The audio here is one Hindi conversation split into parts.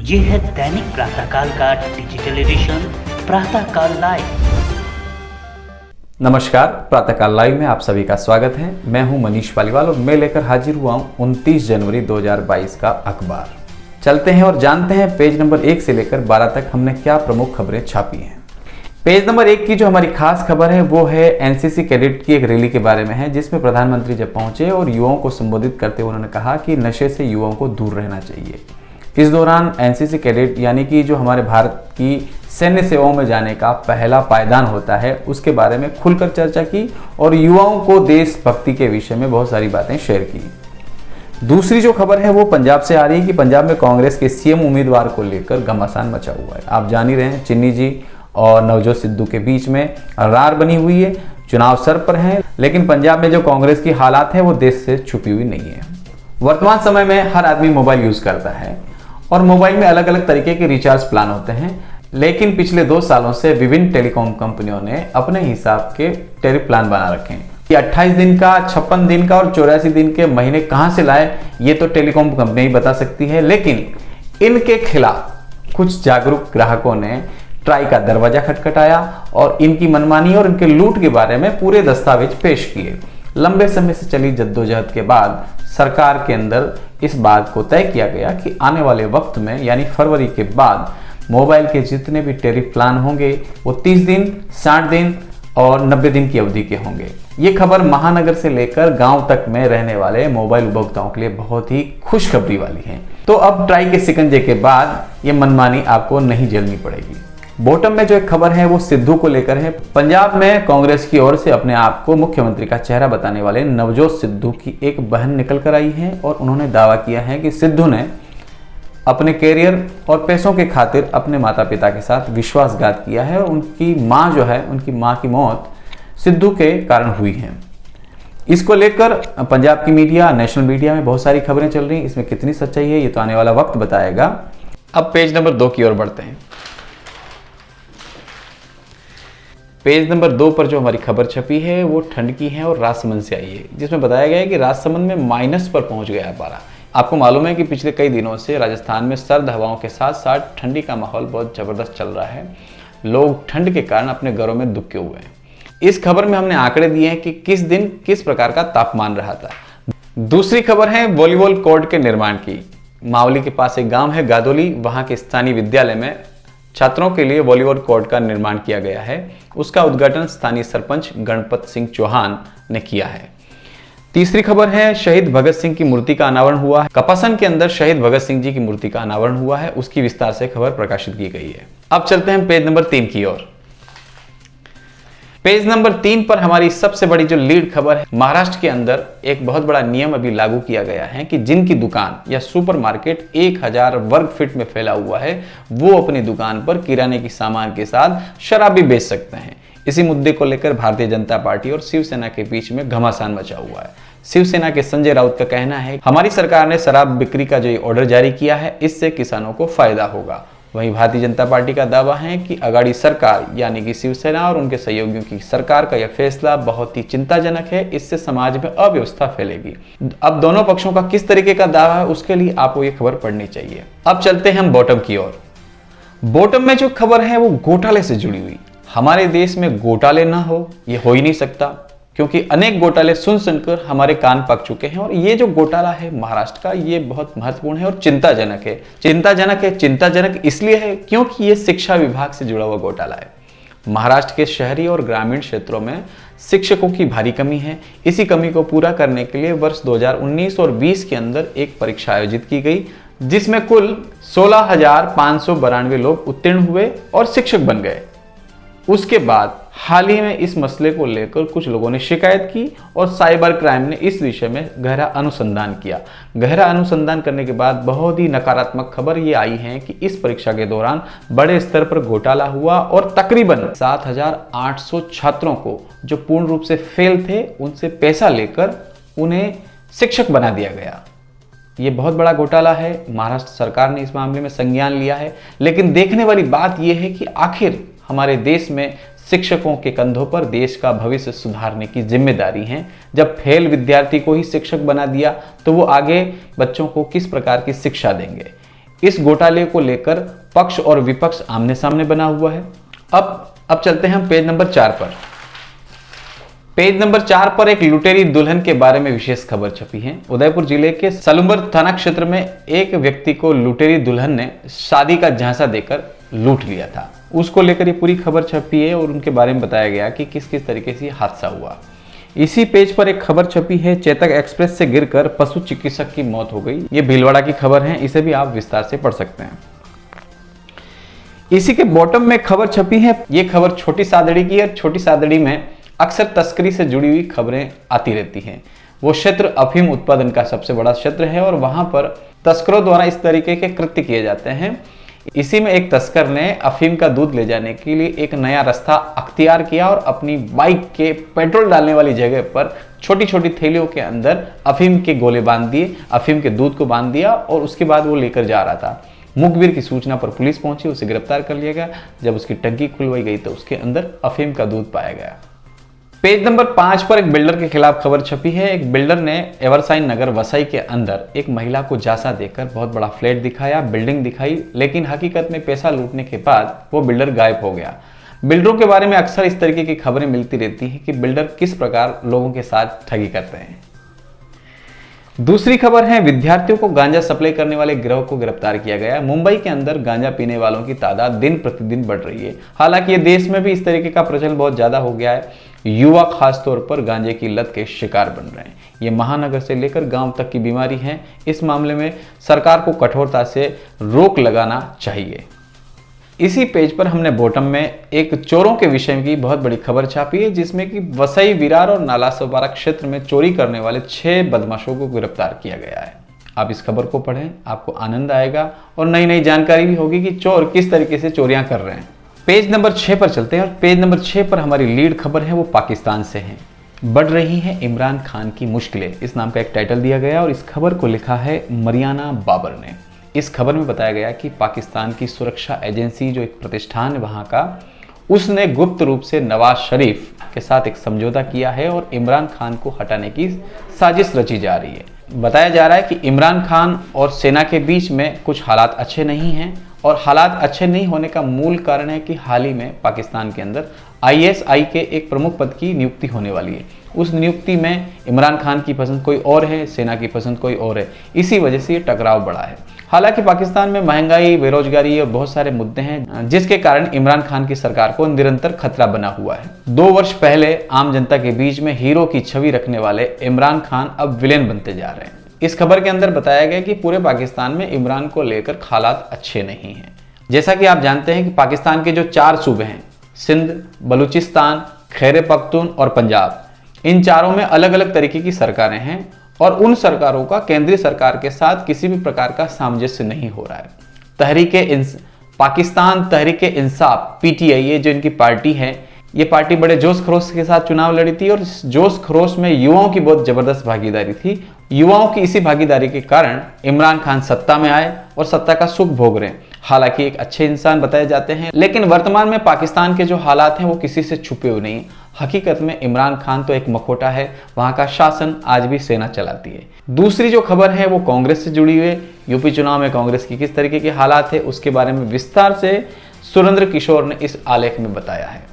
ये है दैनिक प्रातःकाल का डिजिटल एडिशन प्रातःकाल लाइव। नमस्कार, प्रातःकाल लाइव में आप सभी का स्वागत है। मैं हूं मनीष पालीवाल और मैं लेकर हाजिर हुआ हूं 29 जनवरी 2022 का अखबार। चलते हैं और जानते हैं पेज नंबर 1 से लेकर 12 तक हमने क्या प्रमुख खबरें छापी हैं। पेज नंबर 1 की जो हमारी खास खबर है वो है एनसीसी कैडेट की एक रैली के बारे में है, जिसमें प्रधानमंत्री जब पहुंचे और युवाओं को संबोधित करते हुए उन्होंने कहा कि नशे से युवाओं को दूर रहना चाहिए। इस दौरान एनसीसी कैडेट यानी कि जो हमारे भारत की सैन्य सेवाओं में जाने का पहला पायदान होता है, उसके बारे में खुलकर चर्चा की और युवाओं को देशभक्ति के विषय में बहुत सारी बातें शेयर की। दूसरी जो खबर है वो पंजाब से आ रही है कि पंजाब में कांग्रेस के सीएम उम्मीदवार को लेकर घमासान मचा हुआ है। आप जान ही रहे हैं, चिन्नी जी और नवजोत सिद्धू के बीच में रार बनी हुई है, चुनाव सर पर है, लेकिन पंजाब में जो कांग्रेस की हालात है वो देश से छुपी हुई नहीं है। वर्तमान समय में हर आदमी मोबाइल यूज करता है और मोबाइल में अलग अलग तरीके के रिचार्ज प्लान होते हैं, लेकिन पिछले 2 सालों से विभिन्न टेलीकॉम कंपनियों ने अपने हिसाब के टैरिफ प्लान बना रखे हैं। ये 28 दिन का, 56 दिन का और 84 दिन के महीने कहां से लाए ये तो टेलीकॉम कंपनी ही बता सकती है, लेकिन इनके खिलाफ कुछ जागरूक ग्राहकों ने ट्राई का दरवाजा खटखटाया और इनकी मनमानी और इनके लूट के बारे में पूरे दस्तावेज पेश किए। लंबे समय से चली जद्दोजहद के बाद सरकार के अंदर इस बात को तय किया गया कि आने वाले वक्त में यानी फरवरी के बाद मोबाइल के जितने भी टैरिफ प्लान होंगे वो 30 दिन, 60 दिन और 90 दिन की अवधि के होंगे। ये खबर महानगर से लेकर गांव तक में रहने वाले मोबाइल उपभोक्ताओं के लिए बहुत ही खुशखबरी वाली है। तो अब ट्राई के शिकंजे के बाद ये मनमानी आपको नहीं झेलनी पड़ेगी। बॉटम में जो एक खबर है वो सिद्धू को लेकर है। पंजाब में कांग्रेस की ओर से अपने आप को मुख्यमंत्री का चेहरा बताने वाले नवजोत सिद्धू की एक बहन निकल कर आई है और उन्होंने दावा किया है कि सिद्धू ने अपने कैरियर और पैसों के खातिर अपने माता पिता के साथ विश्वासघात किया है और उनकी माँ जो है, उनकी माँ की मौत सिद्धू के कारण हुई है। इसको लेकर पंजाब की मीडिया, नेशनल मीडिया में बहुत सारी खबरें चल रही हैं। इसमें कितनी सच्चाई है ये तो आने वाला वक्त बताएगा। अब पेज नंबर 2 की ओर बढ़ते हैं। पेज नंबर 2 पर जो हमारी खबर छपी है वो ठंड की है और राजसमंद से आई है, जिसमें बताया गया है कि राजसमंद में माइनस पर पहुंच गया है पारा। आपको मालूम है कि पिछले कई दिनों से राजस्थान में सर्द हवाओं के साथ साथ ठंडी का माहौल बहुत जबरदस्त चल रहा है। लोग ठंड के कारण अपने घरों में दुबके हुए हैं। इस खबर में हमने आंकड़े दिए हैं कि किस दिन किस प्रकार का तापमान रहा था। दूसरी खबर है वॉलीबॉल कोर्ट के निर्माण की। मावली के पास एक गाँव है गादोली, वहां के स्थानीय विद्यालय में छात्रों के लिए वॉलीबॉल कोर्ट का निर्माण किया गया है। उसका उद्घाटन स्थानीय सरपंच गणपत सिंह चौहान ने किया है। तीसरी खबर है शहीद भगत सिंह की मूर्ति का अनावरण हुआ है। कपासन के अंदर शहीद भगत सिंह जी की मूर्ति का अनावरण हुआ है, उसकी विस्तार से खबर प्रकाशित की गई है। अब चलते हैं पेज नंबर 3 की ओर। पेज नंबर 3 पर हमारी सबसे बड़ी जो लीड खबर है, महाराष्ट्र के अंदर एक बहुत बड़ा नियम अभी लागू किया गया है कि जिनकी दुकान या सुपरमार्केट 1000 वर्ग फीट में फैला हुआ है वो अपनी दुकान पर किराने की सामान के साथ शराब भी बेच सकते हैं। इसी मुद्दे को लेकर भारतीय जनता पार्टी और शिवसेना के बीच में घमासान मचा हुआ है। शिवसेना के संजय राउत का कहना है हमारी सरकार ने शराब बिक्री का जो ऑर्डर जारी किया है इससे किसानों को फायदा होगा। वहीं भारतीय जनता पार्टी का दावा है कि अगाड़ी सरकार यानी कि शिवसेना और उनके सहयोगियों की सरकार का यह फैसला बहुत ही चिंताजनक है, इससे समाज में अव्यवस्था फैलेगी। अब दोनों पक्षों का किस तरीके का दावा है उसके लिए आपको ये खबर पढ़नी चाहिए। अब चलते हैं हम बॉटम की ओर। बॉटम में जो खबर है वो घोटाले से जुड़ी हुई। हमारे देश में घोटाले ना हो ये हो ही नहीं सकता, क्योंकि अनेक घोटाले सुन सुनकर हमारे कान पक चुके हैं। और ये जो घोटाला है महाराष्ट्र का ये बहुत महत्वपूर्ण है और चिंताजनक है। चिंताजनक इसलिए है क्योंकि ये शिक्षा विभाग से जुड़ा हुआ घोटाला है। महाराष्ट्र के शहरी और ग्रामीण क्षेत्रों में शिक्षकों की भारी कमी है। इसी कमी को पूरा करने के लिए वर्ष 2019 और 20 के अंदर एक परीक्षा आयोजित की गई, जिसमें कुल 16,592 लोग उत्तीर्ण हुए और शिक्षक बन गए। उसके बाद हाल ही में इस मसले को लेकर कुछ लोगों ने शिकायत की और साइबर क्राइम ने इस विषय में गहरा अनुसंधान किया। गहरा अनुसंधान करने के बाद बहुत ही नकारात्मक खबर ये आई है कि इस परीक्षा के दौरान बड़े स्तर पर घोटाला हुआ और तकरीबन 7,800 छात्रों को जो पूर्ण रूप से फेल थे उनसे पैसा लेकर उन्हें शिक्षक बना दिया गया। ये बहुत बड़ा घोटाला है। महाराष्ट्र सरकार ने इस मामले में संज्ञान लिया है, लेकिन देखने वाली बात यह है कि आखिर हमारे देश में शिक्षकों के कंधों पर देश का भविष्य सुधारने की जिम्मेदारी है। जब फेल विद्यार्थी को ही शिक्षक बना दिया तो वो आगे बच्चों को किस प्रकार की शिक्षा देंगे। इस घोटाले को लेकर पक्ष और विपक्ष आमने सामने बना हुआ है। अब चलते हैं हम पेज नंबर 4 पर। पेज नंबर 4 पर एक लुटेरी दुल्हन के बारे में विशेष खबर छपी है। उदयपुर जिले के सलूम्बर थाना क्षेत्र में एक व्यक्ति को लुटेरी दुल्हन ने शादी का झांसा देकर लूट लिया था। उसको लेकर ये पूरी खबर छपी है और उनके बारे में बताया गया कि किस किस तरीके से हादसा हुआ। इसी पेज पर एक खबर छपी है, चेतक एक्सप्रेस से गिरकर पशु चिकित्सक की मौत हो गई। ये भीलवाड़ा की खबर है, इसे भी आप विस्तार से पढ़ सकते हैं। इसी के बॉटम में खबर छपी है, ये खबर छोटी सादड़ी की है। छोटी सादड़ी में अक्सर तस्करी से जुड़ी हुई खबरें आती रहती हैं। वो क्षेत्र अफीम उत्पादन का सबसे बड़ा क्षेत्र है और वहां पर तस्करों द्वारा इस तरीके के कृत्य किए जाते हैं। इसी में एक तस्कर ने अफीम का दूध ले जाने के लिए एक नया रास्ता अख्तियार किया और अपनी बाइक के पेट्रोल डालने वाली जगह पर छोटी छोटी थैलियों के अंदर अफीम के गोले बांध दिए, अफीम के दूध को बांध दिया और उसके बाद वो लेकर जा रहा था। मुखबिर की सूचना पर पुलिस पहुंची, उसे गिरफ्तार कर लिया गया। जब उसकी टंकी खुलवाई गई तो उसके अंदर अफीम का दूध पाया गया। पेज नंबर 5 पर एक बिल्डर के खिलाफ खबर छपी है। एक बिल्डर ने एवरसाइन नगर वसई के अंदर एक महिला को झांसा देकर बहुत बड़ा फ्लैट दिखाया, बिल्डिंग दिखाई, लेकिन हकीकत में पैसा लूटने के बाद वो बिल्डर गायब हो गया। बिल्डरों के बारे में अक्सर इस तरीके की खबरें मिलती रहती हैं कि बिल्डर किस प्रकार लोगों के साथ ठगी करते हैं। दूसरी खबर है, विद्यार्थियों को गांजा सप्लाई करने वाले गिरोह को गिरफ्तार किया गया। मुंबई के अंदर गांजा पीने वालों की तादाद दिन प्रतिदिन बढ़ रही है। हालांकि ये देश में भी इस तरीके का प्रचलन बहुत ज्यादा हो गया है। युवा खासतौर पर गांजे की लत के शिकार बन रहे हैं। ये महानगर से लेकर गांव तक की बीमारी है। इस मामले में सरकार को कठोरता से रोक लगाना चाहिए। इसी पेज पर हमने बॉटम में एक चोरों के विषय की बहुत बड़ी खबर छापी है, जिसमें कि वसई, विरार और नालासोपारा क्षेत्र में चोरी करने वाले 6 बदमाशों को गिरफ्तार किया गया है। आप इस खबर को पढ़ें, आपको आनंद आएगा और नई नई जानकारी भी होगी कि चोर किस तरीके से चोरियां कर रहे हैं। पेज नंबर 6 पर चलते हैं और पेज नंबर 6 पर हमारी लीड खबर है, वो पाकिस्तान से है। बढ़ रही है इमरान खान की मुश्किलें, इस नाम का एक टाइटल दिया गया और इस खबर को लिखा है मरियाना बाबर ने। इस खबर में बताया गया कि पाकिस्तान की सुरक्षा एजेंसी, जो एक प्रतिष्ठान है वहां का, उसने गुप्त रूप से नवाज शरीफ के साथ एक समझौता किया है और इमरान खान को हटाने की साजिश रची जा रही है। बताया जा रहा है कि इमरान खान और सेना के बीच में कुछ हालात अच्छे नहीं हैं और हालात अच्छे नहीं होने का मूल कारण है कि हाल ही में पाकिस्तान के अंदर ISI के एक प्रमुख पद की नियुक्ति होने वाली है। उस नियुक्ति में इमरान खान की पसंद कोई और है, सेना की पसंद कोई और है। इसी वजह से ये टकराव बढ़ा है। हालांकि पाकिस्तान में महंगाई, बेरोजगारी और बहुत सारे मुद्दे हैं, जिसके कारण इमरान खान की सरकार को निरंतर खतरा बना हुआ है। 2 वर्ष पहले आम जनता के बीच में हीरो की छवि रखने वाले इमरान खान अब विलेन बनते जा रहे हैं। इस खबर के अंदर बताया गया कि पूरे पाकिस्तान में इमरान को लेकर हालात अच्छे नहीं हैं। जैसा कि आप जानते हैं कि पाकिस्तान के जो 4 सूबे हैं, सिंध, बलूचिस्तान, खैबर पख्तून और पंजाब, इन चारों में अलग अलग तरीके की सरकारें हैं और उन सरकारों का केंद्रीय सरकार के साथ किसी भी प्रकार का सामंजस्य नहीं हो रहा है। पाकिस्तान तहरीक इंसाफ PTI, ये जो इनकी पार्टी है, ये पार्टी बड़े जोश खरोश के साथ चुनाव लड़ी थी और इस जोश खरोश में युवाओं की बहुत जबरदस्त भागीदारी थी। युवाओं की इसी भागीदारी के कारण इमरान खान सत्ता में आए और सत्ता का सुख भोग रहे हैं। हालांकि एक अच्छे इंसान बताए जाते हैं, लेकिन वर्तमान में पाकिस्तान के जो हालात हैं वो किसी से छुपे हुए नहीं। हकीकत में इमरान खान तो एक मखोटा है, वहां का शासन आज भी सेना चलाती है। दूसरी जो खबर है वो कांग्रेस से जुड़ी हुई है। यूपी चुनाव में कांग्रेस की किस तरीके के हालात है उसके बारे में विस्तार से सुरेंद्र किशोर ने इस आलेख में बताया है।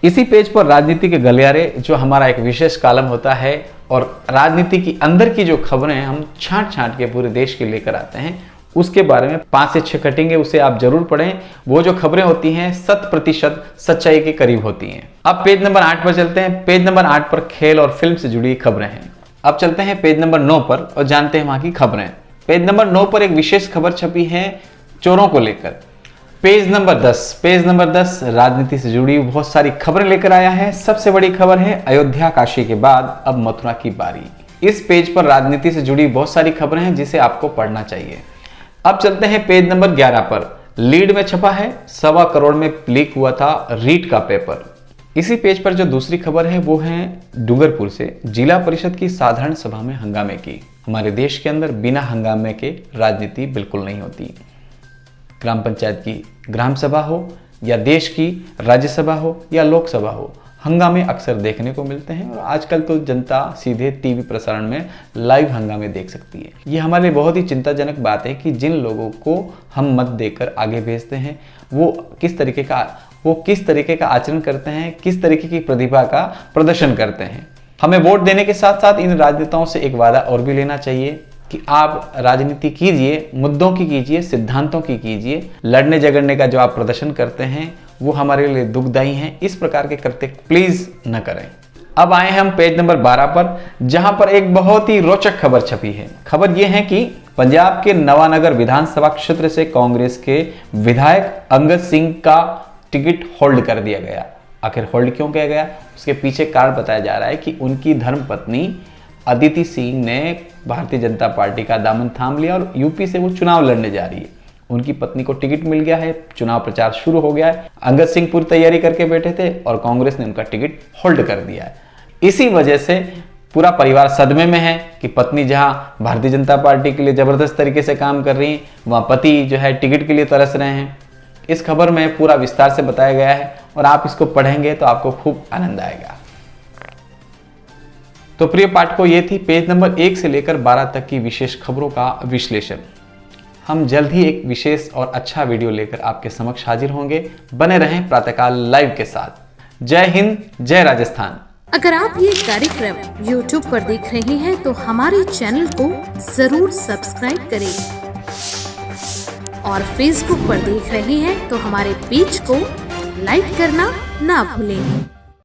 इसी पेज पर राजनीति के गलियारे, जो हमारा एक विशेष कॉलम होता है और राजनीति की अंदर की जो खबरें हम छांट छांट के पूरे देश के लेकर आते हैं, उसके बारे में 5 से 6 कटेंगे, उसे आप जरूर पढ़ें। वो जो खबरें होती हैं 100% सच्चाई के करीब होती हैं। अब पेज नंबर 8 पर चलते हैं। पेज नंबर 8 पर खेल और फिल्म से जुड़ी खबरें हैं। अब चलते हैं पेज नंबर 9 पर और जानते हैं वहां की खबरें। पेज नंबर 9 पर एक विशेष खबर छपी है चोरों को लेकर। पेज नंबर 10 राजनीति से जुड़ी बहुत सारी खबरें लेकर आया है। सबसे बड़ी खबर है अयोध्या काशी के बाद अब मथुरा की बारी। इस पेज पर राजनीति से जुड़ी बहुत सारी खबरें हैं जिसे आपको पढ़ना चाहिए। अब चलते हैं पेज नंबर 11 पर। लीड में छपा है 1.25 करोड़ में लीक हुआ था रीट का पेपर। इसी पेज पर जो दूसरी खबर है वो है डूंगरपुर से जिला परिषद की साधारण सभा में हंगामे की। हमारे देश के अंदर बिना हंगामे के राजनीति बिल्कुल नहीं होती। ग्राम पंचायत की ग्राम सभा हो या देश की राज्यसभा हो या लोकसभा हो, हंगामे अक्सर देखने को मिलते हैं और आजकल तो जनता सीधे टीवी प्रसारण में लाइव हंगामे देख सकती है। ये हमारे लिए बहुत ही चिंताजनक बात है कि जिन लोगों को हम मत देकर आगे भेजते हैं वो किस तरीके का आचरण करते हैं, किस तरीके की प्रतिभा का प्रदर्शन करते हैं। हमें वोट देने के साथ साथ इन राजनेताओं से एक वादा और भी लेना चाहिए कि आप राजनीति कीजिए, मुद्दों की कीजिए, सिद्धांतों की कीजिए। लड़ने झगड़ने का जो आप प्रदर्शन करते हैं वो हमारे लिए दुखदायी हैं। इस प्रकार के कृत्य प्लीज न करें। अब आए हम पेज नंबर 12 पर, जहां पर एक बहुत ही रोचक खबर छपी है। खबर यह है कि पंजाब के नवानगर विधानसभा क्षेत्र से कांग्रेस के विधायक अंगद सिंह का टिकट होल्ड कर दिया गया। आखिर होल्ड क्यों किया गया, उसके पीछे कारण बताया जा रहा है कि उनकी धर्मपत्नी अदिति सिंह ने भारतीय जनता पार्टी का दामन थाम लिया और यूपी से वो चुनाव लड़ने जा रही है। उनकी पत्नी को टिकट मिल गया है, चुनाव प्रचार शुरू हो गया है। अंगद सिंह पूरी तैयारी करके बैठे थे और कांग्रेस ने उनका टिकट होल्ड कर दिया है। इसी वजह से पूरा परिवार सदमे में है कि पत्नी जहां भारतीय जनता पार्टी के लिए जबरदस्त तरीके से काम कर रही है, वहां पति जो है टिकट के लिए तरस रहे हैं। इस खबर में पूरा विस्तार से बताया गया है और आप इसको पढ़ेंगे तो आपको खूब आनंद आएगा। तो प्रिय पाठकों, ये थी पेज नंबर 1 से लेकर 12 तक की विशेष खबरों का विश्लेषण। हम जल्द ही एक विशेष और अच्छा वीडियो लेकर आपके समक्ष हाजिर होंगे। बने रहें प्रातःकाल लाइव के साथ। जय हिंद, जय राजस्थान। अगर आप ये कार्यक्रम YouTube पर देख रहे हैं तो हमारे चैनल को जरूर सब्सक्राइब करें और Facebook पर देख रहे हैं तो हमारे पेज को लाइक करना ना भूलें।